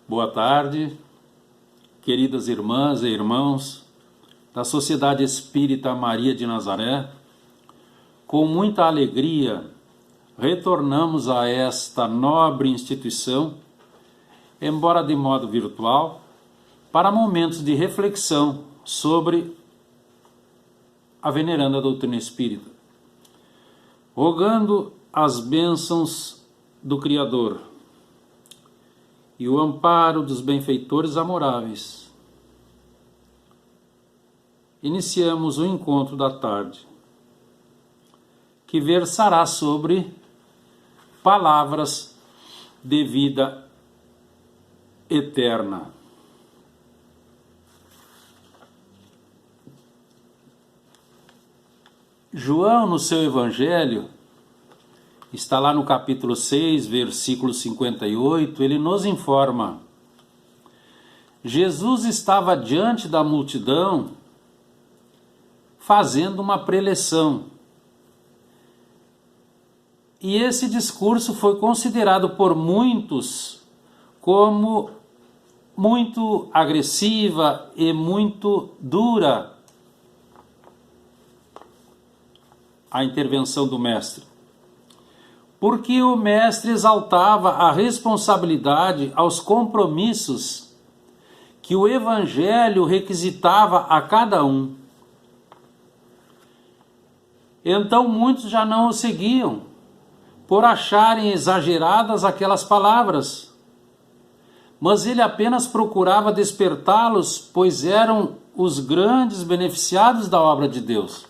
Boa tarde, queridas irmãs e irmãos da Sociedade Espírita Maria de Nazaré. Com muita alegria, retornamos a esta nobre instituição, embora de modo virtual, para momentos de reflexão sobre a veneranda doutrina espírita, rogando as bênçãos do Criador e o amparo dos benfeitores amoráveis. Iniciamos o encontro da tarde, que versará sobre palavras de vida eterna. João, no seu Evangelho, está lá no capítulo 6, versículo 58, ele nos informa: Jesus estava diante da multidão fazendo uma preleção. E esse discurso foi considerado por muitos como muito agressiva e muito dura a intervenção do mestre. Porque o mestre exaltava a responsabilidade aos compromissos que o Evangelho requisitava a cada um. Então muitos já não o seguiam, por acharem exageradas aquelas palavras. Mas ele apenas procurava despertá-los, pois eram os grandes beneficiados da obra de Deus.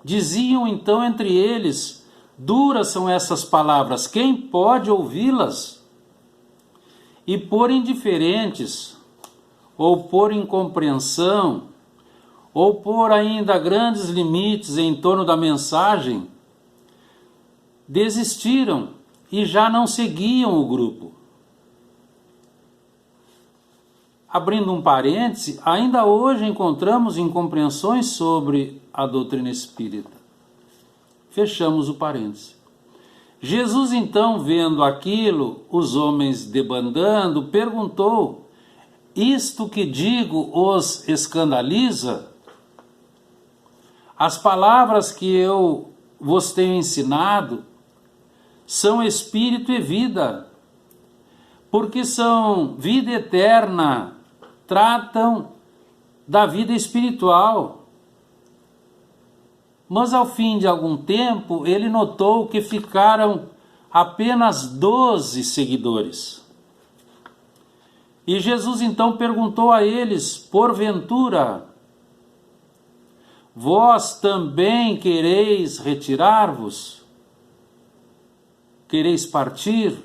Diziam então entre eles: duras são essas palavras, quem pode ouvi-las? E por indiferentes, ou por incompreensão, ou por ainda grandes limites em torno da mensagem, desistiram e já não seguiam o grupo. Abrindo um parêntese, ainda hoje encontramos incompreensões sobre a doutrina espírita. Fechamos o parêntese. Jesus, então, vendo aquilo, os homens debandando, perguntou: isto que digo os escandaliza? As palavras que eu vos tenho ensinado são espírito e vida, porque são vida eterna, tratam da vida espiritual. Mas ao fim de algum tempo, ele notou que ficaram apenas 12 seguidores. E Jesus então perguntou a eles: porventura, vós também quereis retirar-vos? Quereis partir?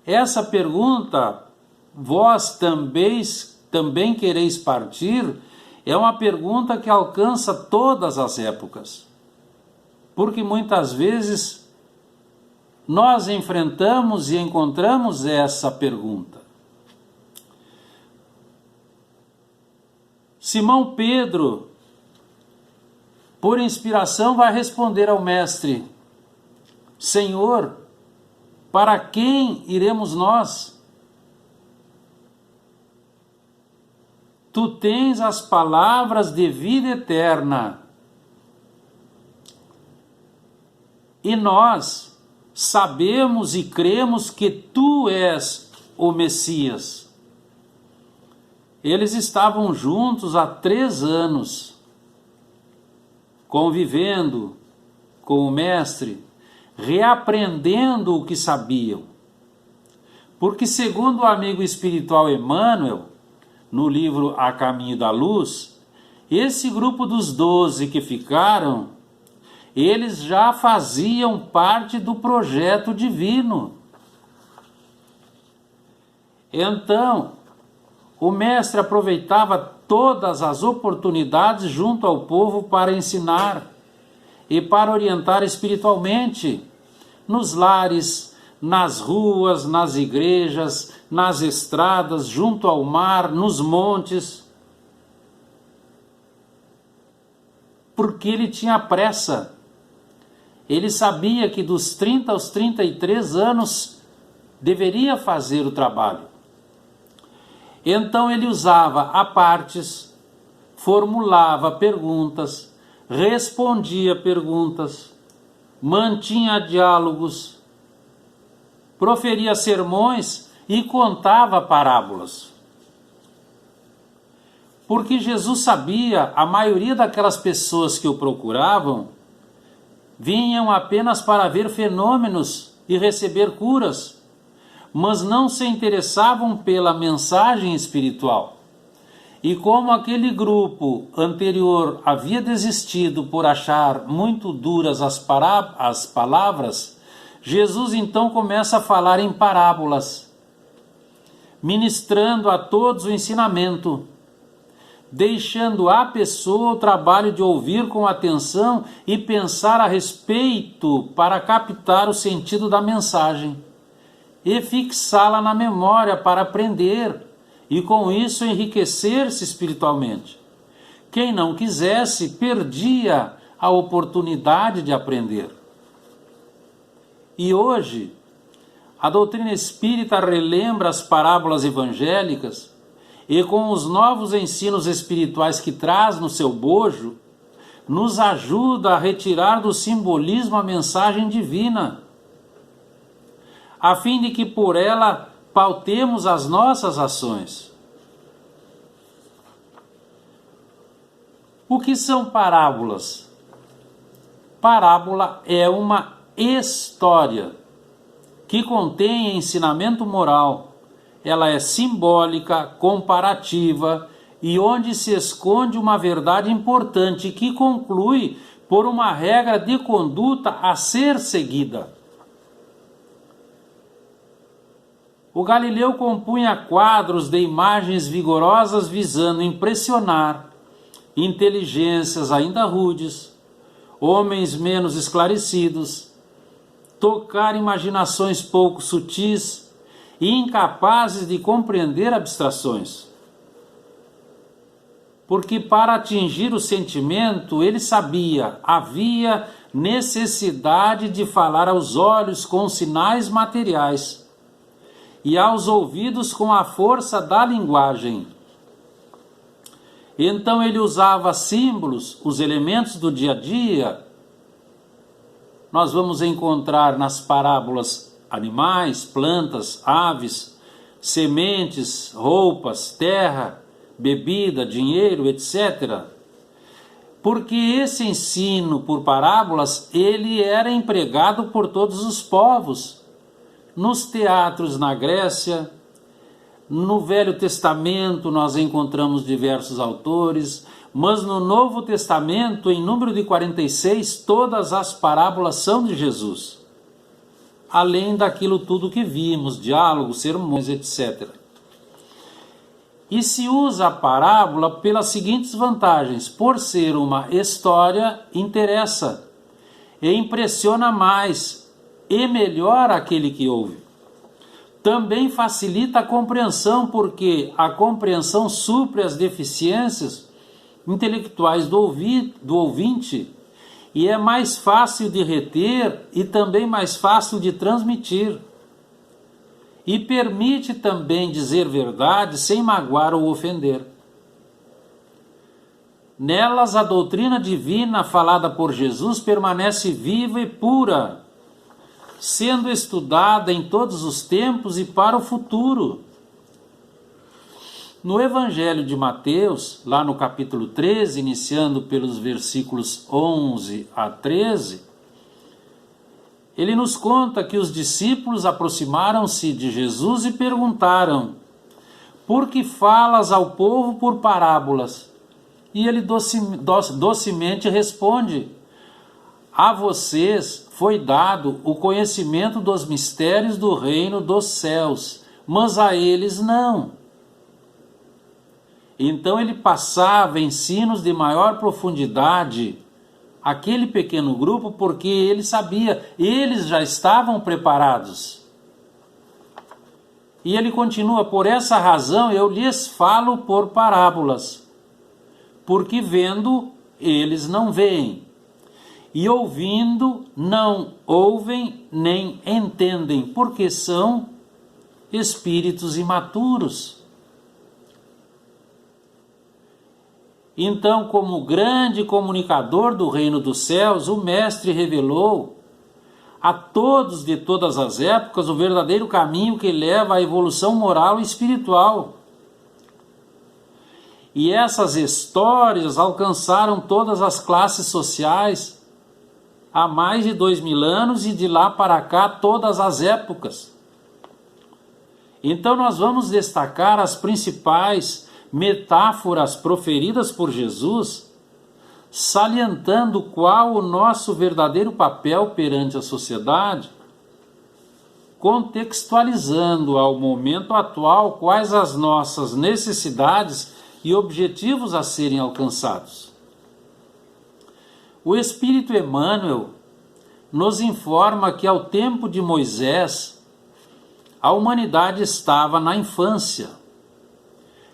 Essa pergunta, vós também quereis partir, é uma pergunta que alcança todas as épocas, porque muitas vezes nós enfrentamos e encontramos essa pergunta. Simão Pedro, por inspiração, vai responder ao mestre: Senhor, para quem iremos nós? Tu tens as palavras de vida eterna. E nós sabemos e cremos que tu és o Messias. Eles estavam juntos há 3 anos, convivendo com o mestre, reaprendendo o que sabiam. Porque, segundo o amigo espiritual Emmanuel, no livro A Caminho da Luz, esse grupo dos 12 que ficaram, eles já faziam parte do projeto divino. Então, o mestre aproveitava todas as oportunidades junto ao povo para ensinar e para orientar espiritualmente, nos lares, nas ruas, nas igrejas, nas estradas, junto ao mar, nos montes. Porque ele tinha pressa. Ele sabia que dos 30 aos 33 anos deveria fazer o trabalho. Então ele usava apartes, formulava perguntas, respondia perguntas, mantinha diálogos, proferia sermões e contava parábolas. Porque Jesus sabia, a maioria daquelas pessoas que o procuravam vinham apenas para ver fenômenos e receber curas, mas não se interessavam pela mensagem espiritual. E como aquele grupo anterior havia desistido por achar muito duras as palavras, Jesus então começa a falar em parábolas, ministrando a todos o ensinamento, deixando à pessoa o trabalho de ouvir com atenção e pensar a respeito para captar o sentido da mensagem e fixá-la na memória para aprender e com isso enriquecer-se espiritualmente. Quem não quisesse perdia a oportunidade de aprender. E hoje, a doutrina espírita relembra as parábolas evangélicas e com os novos ensinos espirituais que traz no seu bojo, nos ajuda a retirar do simbolismo a mensagem divina, a fim de que por ela pautemos as nossas ações. O que são parábolas? Parábola é uma história que contém ensinamento moral. Ela é simbólica, comparativa e onde se esconde uma verdade importante que conclui por uma regra de conduta a ser seguida. O Galileu compunha quadros de imagens vigorosas visando impressionar inteligências ainda rudes, homens menos esclarecidos, tocar imaginações pouco sutis e incapazes de compreender abstrações. Porque para atingir o sentimento, ele sabia, havia necessidade de falar aos olhos com sinais materiais e aos ouvidos com a força da linguagem. Então ele usava símbolos, os elementos do dia a dia. Nós vamos encontrar nas parábolas animais, plantas, aves, sementes, roupas, terra, bebida, dinheiro, etc. Porque esse ensino por parábolas, ele era empregado por todos os povos. Nos teatros na Grécia, no Velho Testamento nós encontramos diversos autores, mas no Novo Testamento, em número de 46, todas as parábolas são de Jesus. Além daquilo tudo que vimos, diálogos, sermões, etc. E se usa a parábola pelas seguintes vantagens: por ser uma história, interessa e impressiona mais e melhor aquele que ouve. Também facilita a compreensão, porque a compreensão supre as deficiências intelectuais do ouvinte e é mais fácil de reter e também mais fácil de transmitir. E permite também dizer verdade sem magoar ou ofender. Nelas a doutrina divina falada por Jesus permanece viva e pura, sendo estudada em todos os tempos e para o futuro. No Evangelho de Mateus, lá no capítulo 13, iniciando pelos versículos 11 a 13, ele nos conta que os discípulos aproximaram-se de Jesus e perguntaram: por que falas ao povo por parábolas? E ele docemente responde: a vocês foi dado o conhecimento dos mistérios do reino dos céus, mas a eles não. Então ele passava ensinos de maior profundidade àquele pequeno grupo, porque ele sabia, eles já estavam preparados. E ele continua: por essa razão eu lhes falo por parábolas, porque vendo eles não veem, e ouvindo não ouvem nem entendem, porque são espíritos imaturos. Então, como grande comunicador do reino dos céus, o Mestre revelou a todos de todas as épocas o verdadeiro caminho que leva à evolução moral e espiritual. E essas histórias alcançaram todas as classes sociais há mais de 2000 anos e de lá para cá todas as épocas. Então nós vamos destacar as principais metáforas proferidas por Jesus, salientando qual o nosso verdadeiro papel perante a sociedade, contextualizando ao momento atual quais as nossas necessidades e objetivos a serem alcançados. O Espírito Emmanuel nos informa que ao tempo de Moisés, a humanidade estava na infância,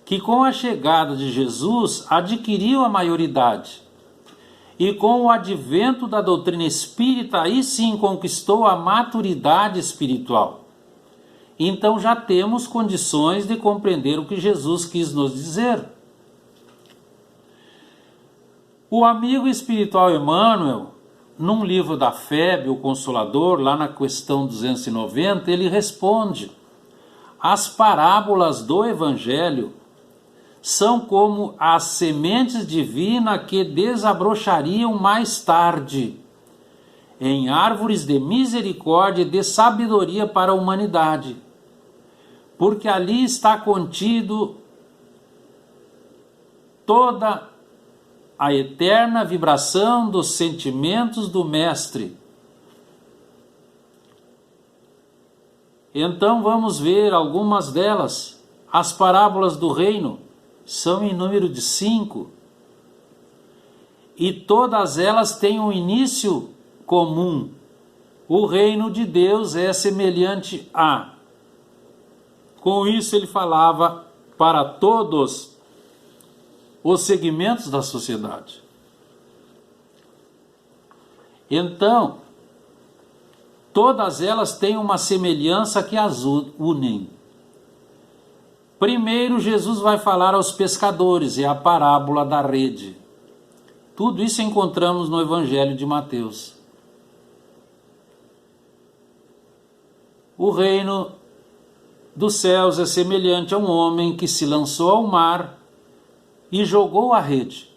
que com a chegada de Jesus adquiriu a maioridade, e com o advento da doutrina espírita, aí sim conquistou a maturidade espiritual. Então já temos condições de compreender o que Jesus quis nos dizer. O amigo espiritual Emmanuel, num livro da FEB, o Consolador, lá na questão 290, ele responde: as parábolas do Evangelho são como as sementes divinas que desabrochariam mais tarde em árvores de misericórdia e de sabedoria para a humanidade, porque ali está contido toda a eterna vibração dos sentimentos do Mestre. Então vamos ver algumas delas. As parábolas do reino são em número de 5, e todas elas têm um início comum. O reino de Deus é semelhante a. Com isso ele falava para todos os segmentos da sociedade. Então, todas elas têm uma semelhança que as unem. Primeiro, Jesus vai falar aos pescadores, é a parábola da rede. Tudo isso encontramos no Evangelho de Mateus. O reino dos céus é semelhante a um homem que se lançou ao mar e jogou a rede.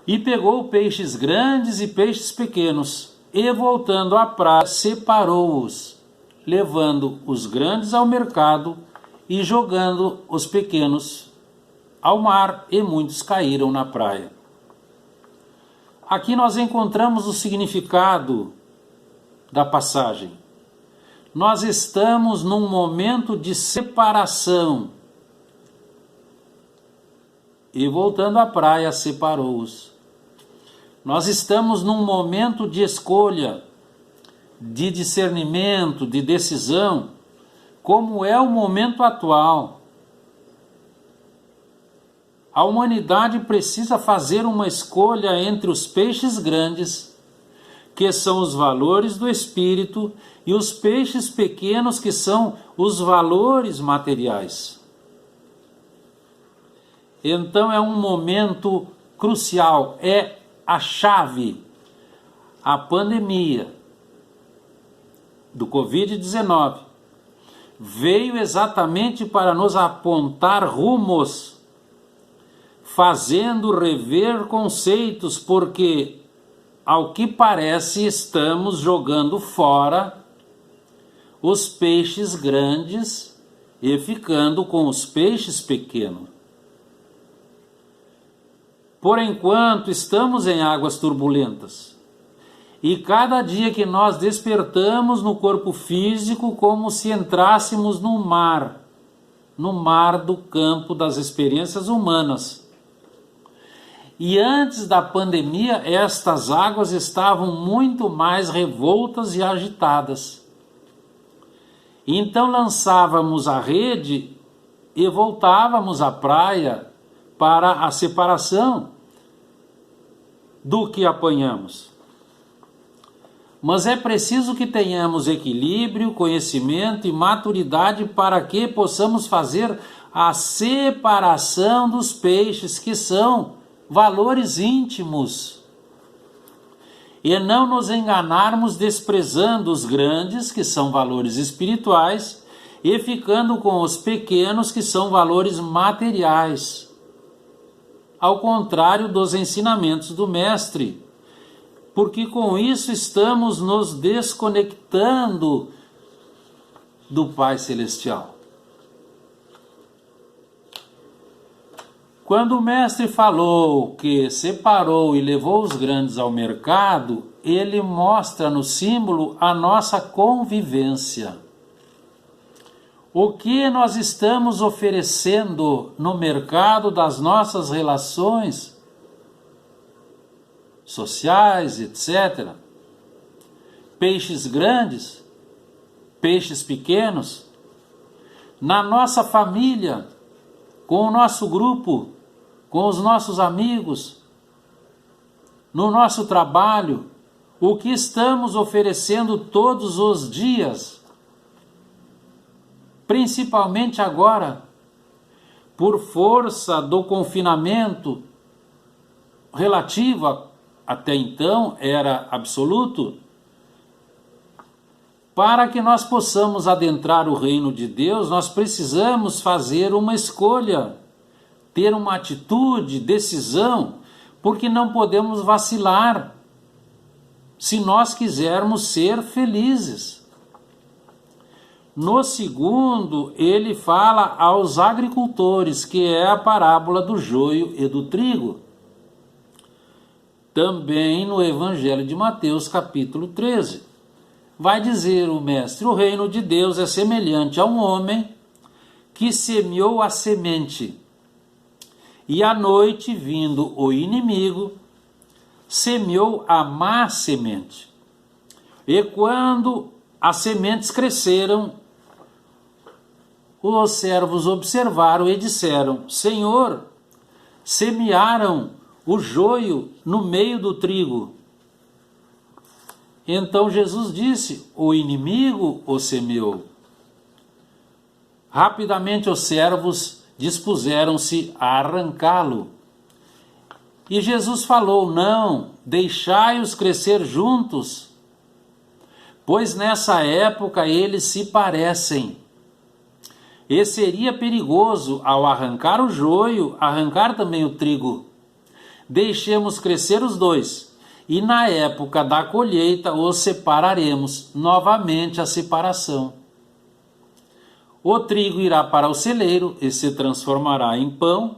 E pegou peixes grandes e peixes pequenos, e voltando à praia, separou-os, levando os grandes ao mercado e jogando os pequenos ao mar, e muitos caíram na praia. Aqui nós encontramos o significado da passagem. Nós estamos num momento de separação. E voltando à praia, separou-os. Nós estamos num momento de escolha, de discernimento, de decisão, como é o momento atual. A humanidade precisa fazer uma escolha entre os peixes grandes, que são os valores do espírito, e os peixes pequenos, que são os valores materiais. Então é um momento crucial, é a chave. A pandemia do Covid-19 veio exatamente para nos apontar rumos, fazendo rever conceitos, porque, ao que parece, estamos jogando fora os peixes grandes e ficando com os peixes pequenos. Por enquanto, estamos em águas turbulentas. E cada dia que nós despertamos no corpo físico, como se entrássemos no mar do campo das experiências humanas. E antes da pandemia, estas águas estavam muito mais revoltas e agitadas. Então lançávamos a rede e voltávamos à praia para a separação do que apanhamos. Mas é preciso que tenhamos equilíbrio, conhecimento e maturidade para que possamos fazer a separação dos peixes, que são valores íntimos, e não nos enganarmos desprezando os grandes, que são valores espirituais, e ficando com os pequenos, que são valores materiais, ao contrário dos ensinamentos do Mestre, porque com isso estamos nos desconectando do Pai Celestial. Quando o Mestre falou que separou e levou os grandes ao mercado, ele mostra no símbolo a nossa convivência. O que nós estamos oferecendo no mercado das nossas relações sociais, etc. Peixes grandes, peixes pequenos, na nossa família, com o nosso grupo, com os nossos amigos, no nosso trabalho, o que estamos oferecendo todos os dias, principalmente agora, por força do confinamento relativo, até então era absoluto, para que nós possamos adentrar o reino de Deus, nós precisamos fazer uma escolha, ter uma atitude, decisão, porque não podemos vacilar se nós quisermos ser felizes. No segundo, ele fala aos agricultores, que é a parábola do joio e do trigo. Também no Evangelho de Mateus, capítulo 13. Vai dizer o Mestre: o reino de Deus é semelhante a um homem que semeou a semente. E à noite, vindo o inimigo, semeou a má semente. E quando as sementes cresceram, os servos observaram e disseram: Senhor, semearam o joio no meio do trigo. Então Jesus disse: o inimigo o semeou. Rapidamente os servos dispuseram-se a arrancá-lo. E Jesus falou: não, deixai-os crescer juntos, pois nessa época eles se parecem. E seria perigoso, ao arrancar o joio, arrancar também o trigo. Deixemos crescer os dois, e na época da colheita os separaremos. Novamente a separação. O trigo irá para o celeiro e se transformará em pão,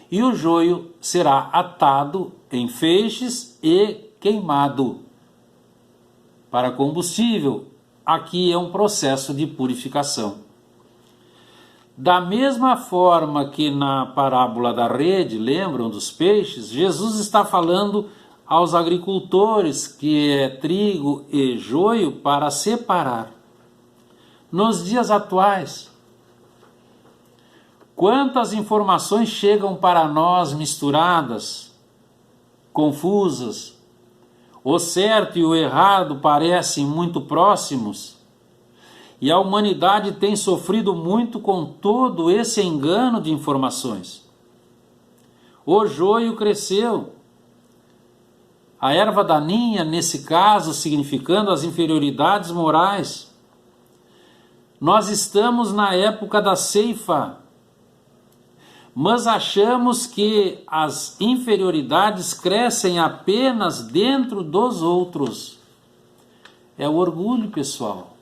e o joio será atado em feixes e queimado para combustível. Aqui é um processo de purificação. Da mesma forma que na parábola da rede, lembram dos peixes, Jesus está falando aos agricultores que é trigo e joio para separar. Nos dias atuais, quantas informações chegam para nós misturadas, confusas, o certo e o errado parecem muito próximos, e a humanidade tem sofrido muito com todo esse engano de informações. O joio cresceu, a erva daninha, nesse caso, significando as inferioridades morais. Nós estamos na época da ceifa, mas achamos que as inferioridades crescem apenas dentro dos outros. É o orgulho, pessoal.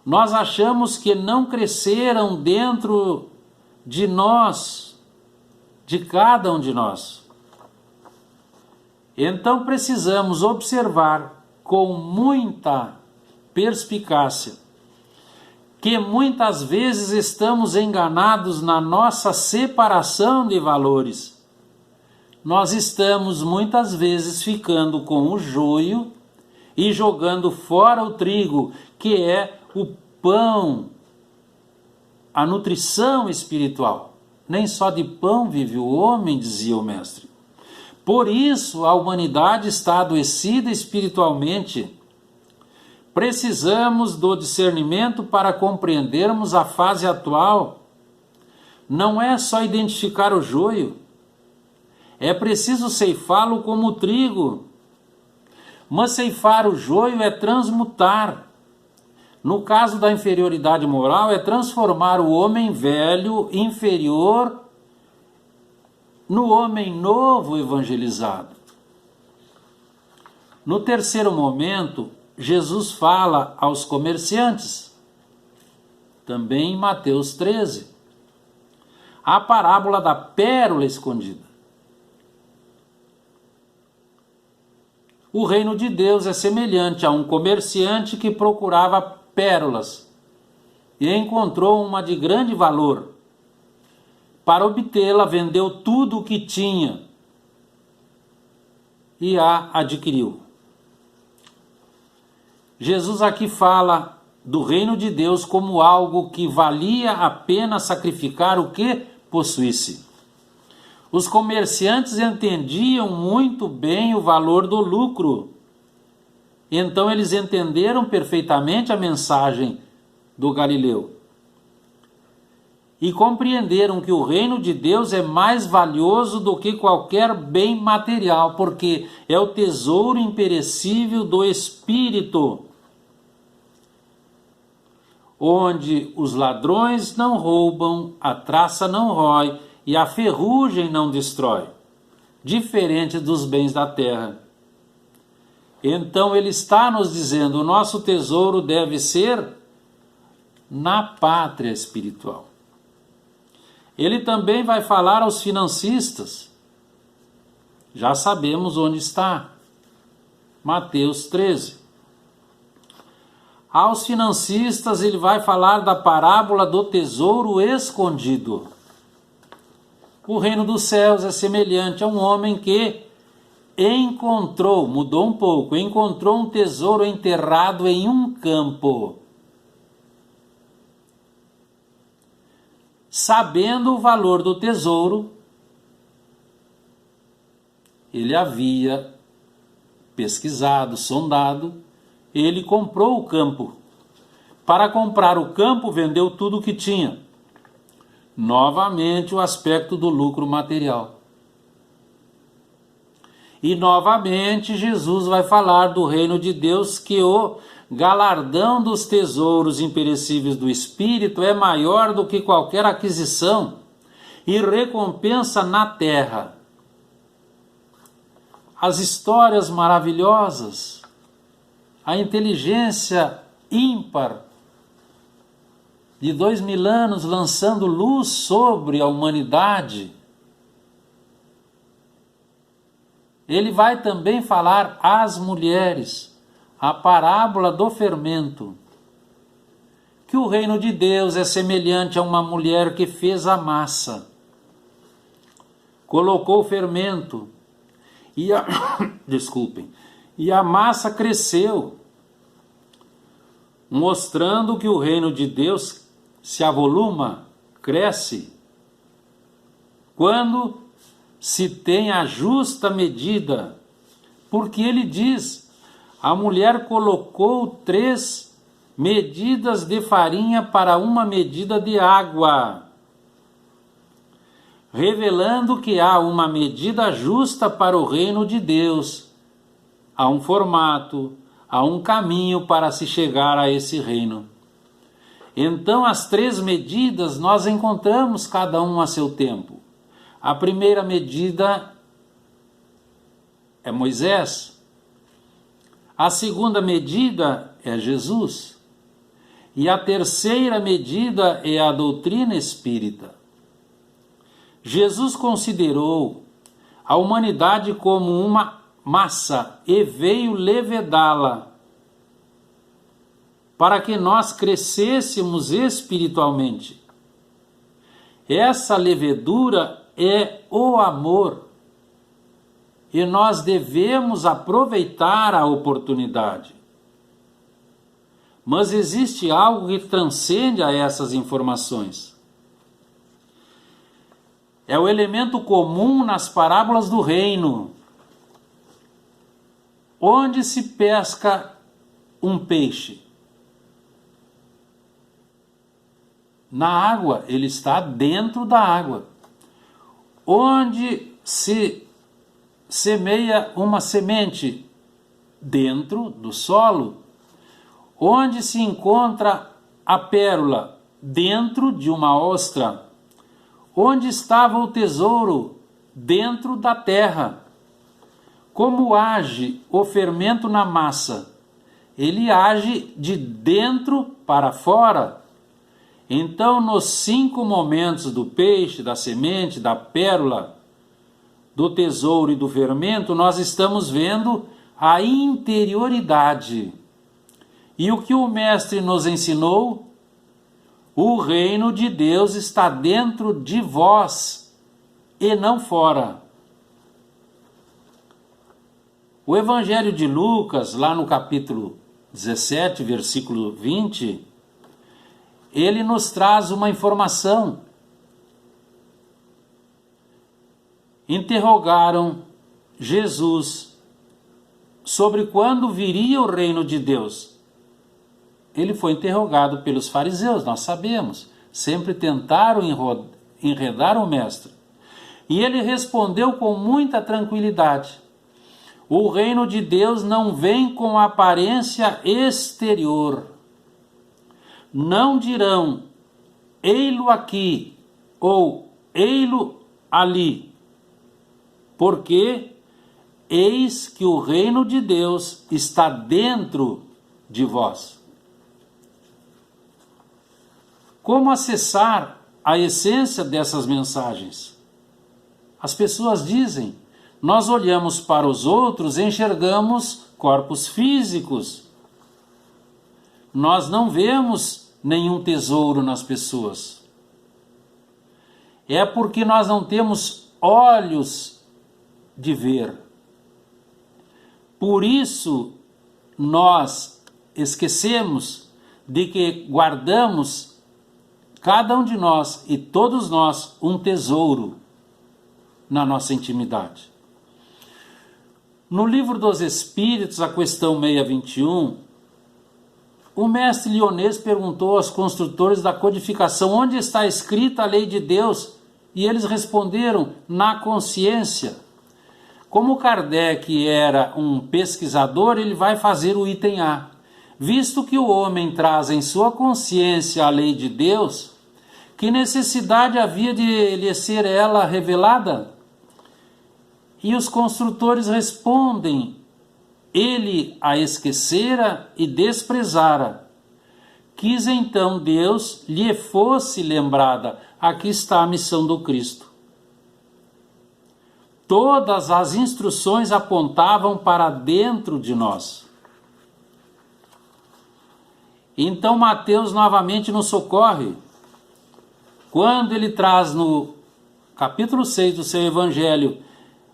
Nós achamos que não cresceram dentro de nós, de cada um de nós. Então precisamos observar com muita perspicácia que muitas vezes estamos enganados na nossa separação de valores. Nós estamos muitas vezes ficando com o joio e jogando fora o trigo, que é o pão, a nutrição espiritual. Nem só de pão vive o homem, dizia o Mestre. Por isso, a humanidade está adoecida espiritualmente. Precisamos do discernimento para compreendermos a fase atual. Não é só identificar o joio, é preciso ceifá-lo como o trigo. Mas ceifar o joio é transmutar. No caso da inferioridade moral, é transformar o homem velho, inferior, no homem novo evangelizado. No terceiro momento, Jesus fala aos comerciantes, também em Mateus 13, a parábola da pérola escondida. O reino de Deus é semelhante a um comerciante que procurava pérolas e encontrou uma de grande valor. Para obtê-la, vendeu tudo o que tinha e a adquiriu. Jesus aqui fala do reino de Deus como algo que valia a pena sacrificar o que possuísse. Os comerciantes entendiam muito bem o valor do lucro. Então eles entenderam perfeitamente a mensagem do Galileu. E compreenderam que o reino de Deus é mais valioso do que qualquer bem material, porque é o tesouro imperecível do Espírito, onde os ladrões não roubam, a traça não rói e a ferrugem não destrói, diferente dos bens da terra. Então ele está nos dizendo, o nosso tesouro deve ser na pátria espiritual. Ele também vai falar aos financistas. Já sabemos onde está. Mateus 13. Aos financistas ele vai falar da parábola do tesouro escondido. O reino dos céus é semelhante a um homem que encontrou, mudou um pouco, encontrou um tesouro enterrado em um campo. Sabendo o valor do tesouro, ele havia pesquisado, sondado, ele comprou o campo. Para comprar o campo, vendeu tudo o que tinha. Novamente o aspecto do lucro material. E novamente Jesus vai falar do reino de Deus, que o galardão dos tesouros imperecíveis do Espírito é maior do que qualquer aquisição e recompensa na terra. As histórias maravilhosas, a inteligência ímpar de 2000 anos lançando luz sobre a humanidade. Ele vai também falar às mulheres, a parábola do fermento, que o reino de Deus é semelhante a uma mulher que fez a massa, colocou o fermento e a massa cresceu, mostrando que o reino de Deus se avoluma, cresce, quando se tem a justa medida, porque ele diz, a mulher colocou 3 medidas de farinha para 1 medida de água, revelando que há uma medida justa para o reino de Deus, há um formato, há um caminho para se chegar a esse reino. Então as 3 medidas nós encontramos cada um a seu tempo. A primeira medida é Moisés. A segunda medida é Jesus. E a terceira medida é a doutrina espírita. Jesus considerou a humanidade como uma massa e veio levedá-la para que nós crescêssemos espiritualmente. Essa levedura é o amor e nós devemos aproveitar a oportunidade. Mas existe algo que transcende a essas informações. É o elemento comum nas parábolas do reino. Onde se pesca um peixe? Na água, ele está dentro da água. Onde se semeia uma semente? Dentro do solo. Onde se encontra a pérola? Dentro de uma ostra. Onde estava o tesouro? Dentro da terra. Como age o fermento na massa? Ele age de dentro para fora. Então, nos 5 momentos do peixe, da semente, da pérola, do tesouro e do fermento, nós estamos vendo a interioridade. E o que o Mestre nos ensinou? O reino de Deus está dentro de vós e não fora. O Evangelho de Lucas, lá no capítulo 17, versículo 20, ele nos traz uma informação. Interrogaram Jesus sobre quando viria o reino de Deus. Ele foi interrogado pelos fariseus, nós sabemos. Sempre tentaram enredar o mestre. E ele respondeu com muita tranquilidade: o reino de Deus não vem com aparência exterior. Não dirão, ei-lo aqui, ou ei-lo ali, porque eis que o reino de Deus está dentro de vós. Como acessar a essência dessas mensagens? As pessoas dizem, nós olhamos para os outros e enxergamos corpos físicos. Nós não vemos nenhum tesouro nas pessoas. É porque nós não temos olhos de ver. Por isso, nós esquecemos de que guardamos, cada um de nós e todos nós, um tesouro na nossa intimidade. No Livro dos Espíritos, a questão 621, o mestre Lyonês perguntou aos construtores da codificação onde está escrita a lei de Deus, e eles responderam, na consciência. Como Kardec era um pesquisador, ele vai fazer o item A. Visto que o homem traz em sua consciência a lei de Deus, que necessidade havia de lhe ser ela revelada? E os construtores respondem, ele a esquecera e desprezara. Quis então Deus lhe fosse lembrada. Aqui está a missão do Cristo. Todas as instruções apontavam para dentro de nós. Então Mateus novamente nos socorre. Quando ele traz no capítulo 6 do seu Evangelho,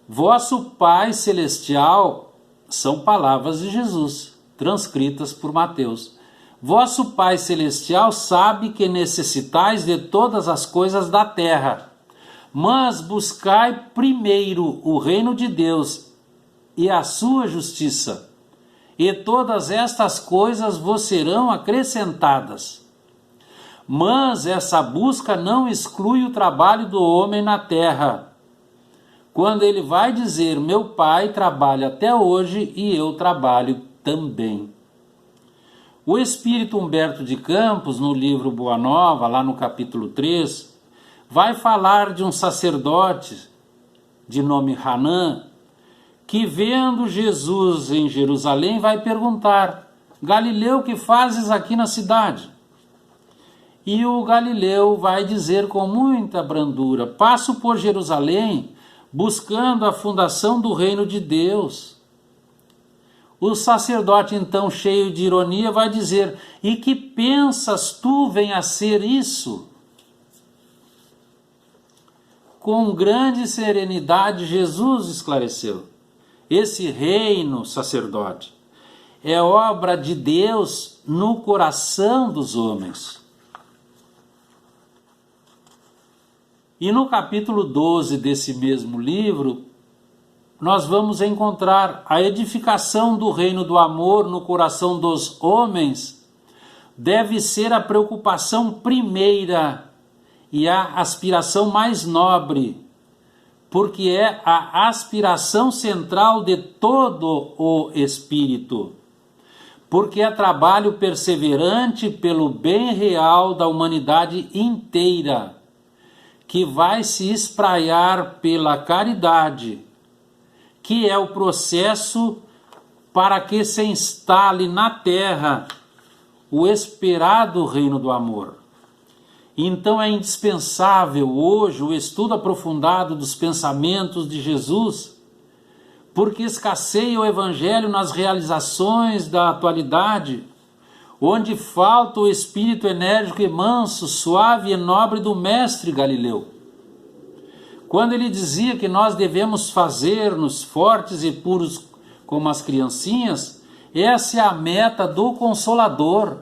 vosso Pai Celestial, são palavras de Jesus, transcritas por Mateus. Vosso Pai Celestial sabe que necessitais de todas as coisas da terra, mas buscai primeiro o reino de Deus e a sua justiça, e todas estas coisas vos serão acrescentadas. Mas essa busca não exclui o trabalho do homem na terra. Quando ele vai dizer, meu pai trabalha até hoje e eu trabalho também. O espírito Humberto de Campos, no livro Boa Nova, lá no capítulo 3, vai falar de um sacerdote de nome Hanã, que vendo Jesus em Jerusalém vai perguntar, Galileu, que fazes aqui na cidade? E o Galileu vai dizer com muita brandura, passo por Jerusalém buscando a fundação do reino de Deus. O sacerdote, então, cheio de ironia, vai dizer, e que pensas tu venha a ser isso? Com grande serenidade, Jesus esclareceu, esse reino, sacerdote, é obra de Deus no coração dos homens. E no capítulo 12 desse mesmo livro, nós vamos encontrar a edificação do reino do amor no coração dos homens deve ser a preocupação primeira e a aspiração mais nobre, porque é a aspiração central de todo o espírito, porque é trabalho perseverante pelo bem real da humanidade inteira, que vai se espraiar pela caridade, que é o processo para que se instale na terra o esperado reino do amor. Então é indispensável hoje o estudo aprofundado dos pensamentos de Jesus, porque escasseia o Evangelho nas realizações da atualidade, onde falta o espírito enérgico e manso, suave e nobre do mestre Galileu. Quando ele dizia que nós devemos fazer-nos fortes e puros como as criancinhas, essa é a meta do Consolador,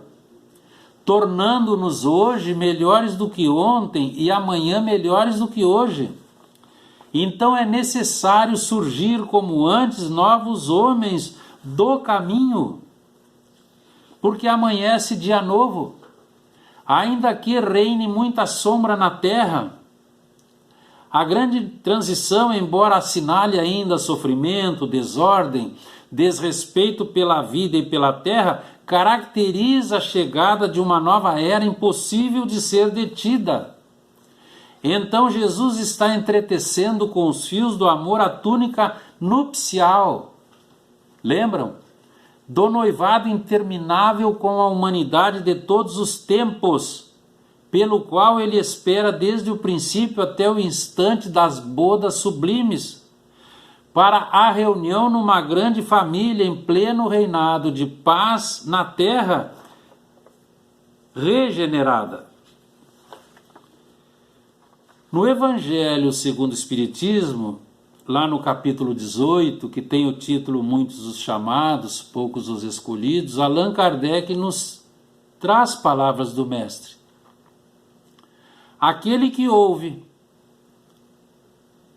tornando-nos hoje melhores do que ontem e amanhã melhores do que hoje. Então é necessário surgir como antes novos homens do caminho, porque amanhece dia novo, ainda que reine muita sombra na terra. A grande transição, embora assinale ainda sofrimento, desordem, desrespeito pela vida e pela terra, caracteriza a chegada de uma nova era impossível de ser detida. Então Jesus está entretecendo com os fios do amor a túnica nupcial. Lembram? Do noivado interminável com a humanidade de todos os tempos, pelo qual ele espera desde o princípio até o instante das bodas sublimes, para a reunião numa grande família em pleno reinado de paz na terra regenerada. No Evangelho segundo o Espiritismo, lá no capítulo 18, que tem o título Muitos os chamados, poucos os escolhidos, Allan Kardec nos traz palavras do Mestre. Aquele que ouve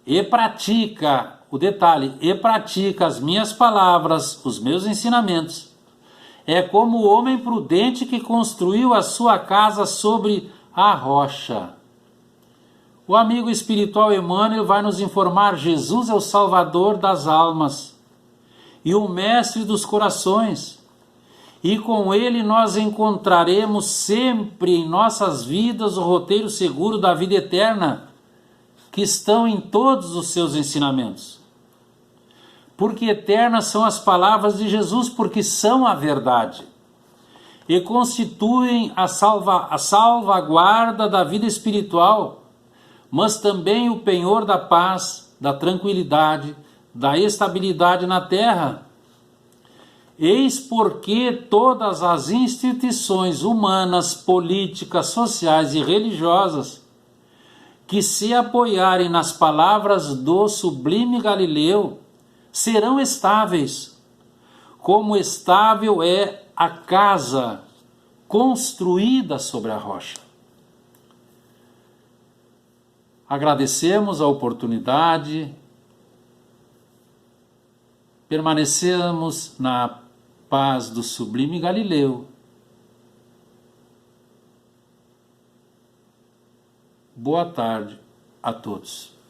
e pratica, o detalhe, e pratica as minhas palavras, os meus ensinamentos, é como o homem prudente que construiu a sua casa sobre a rocha. O amigo espiritual Emmanuel vai nos informar: Jesus é o Salvador das almas e o Mestre dos corações, e com ele nós encontraremos sempre em nossas vidas o roteiro seguro da vida eterna, que estão em todos os seus ensinamentos. Porque eternas são as palavras de Jesus, porque são a verdade, e constituem a salvaguarda da vida espiritual, mas também o penhor da paz, da tranquilidade, da estabilidade na terra. Eis porque todas as instituições humanas, políticas, sociais e religiosas que se apoiarem nas palavras do sublime Galileu serão estáveis, como estável é a casa construída sobre a rocha. Agradecemos a oportunidade, permanecemos na paz do sublime Galileu. Boa tarde a todos.